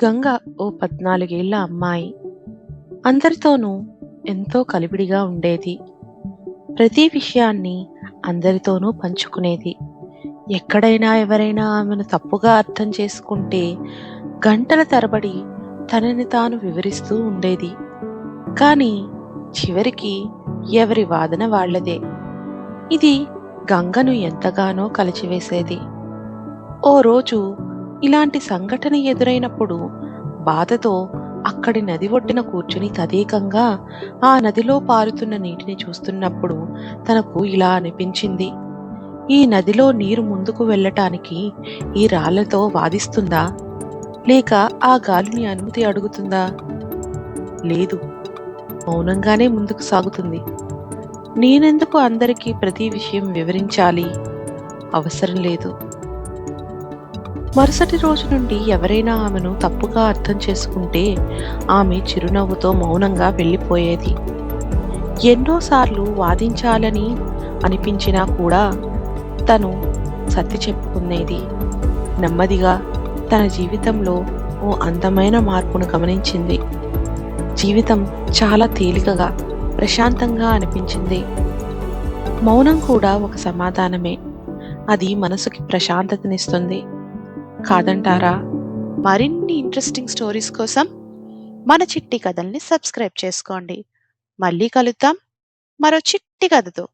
గంగ ఓ 14 ఏళ్ల అమ్మాయి. అందరితోనూ ఎంతో కలివిడిగా ఉండేది. ప్రతి విషయాన్ని అందరితోనూ పంచుకునేది. ఎక్కడైనా ఎవరైనా ఆమెను తప్పుగా అర్థం చేసుకుంటే గంటల తరబడి తనని తాను వివరిస్తూ ఉండేది. కానీ చివరికి ఎవరి వాదన వాళ్ళదే. ఇది గంగను ఎంతగానో కలచివేసేది. ఓ రోజు ఇలాంటి సంఘటన ఎదురైనప్పుడు బాధతో అక్కడి నది ఒడ్డున కూర్చుని తదేకంగా ఆ నదిలో పారుతున్న నీటిని చూస్తున్నప్పుడు తనకు ఇలా అనిపించింది. ఈ నదిలో నీరు ముందుకు వెళ్ళటానికి ఈ రాళ్లతో వాదిస్తుందా, లేక ఆ గాలిని అనుమతి అడుగుతుందా? లేదు, మౌనంగానే ముందుకు సాగుతుంది. నేనెందుకు అందరికీ ప్రతి విషయం వివరించాలి? అవసరం లేదు. మరుసటి రోజు నుండి ఎవరైనా ఆమెను తప్పుగా అర్థం చేసుకుంటే ఆమె చిరునవ్వుతో మౌనంగా వెళ్ళిపోయేది. ఎన్నోసార్లు వాదించాలని అనిపించినా కూడా తను సర్ది చెప్పుకునేది. నెమ్మదిగా తన జీవితంలో ఓ అందమైన మార్పును గమనించింది. జీవితం చాలా తేలికగా, ప్రశాంతంగా అనిపించింది. మౌనం కూడా ఒక సమాధానమే. అది మనసుకి ప్రశాంతతనిస్తుంది. కాదంటారా? మరిన్ని ఇంట్రెస్టింగ్ స్టోరీస్ కోసం మన చిట్టి కథల్ని సబ్స్క్రైబ్ చేసుకోండి. మళ్ళీ కలుద్దాం మరో చిట్టి కథతో.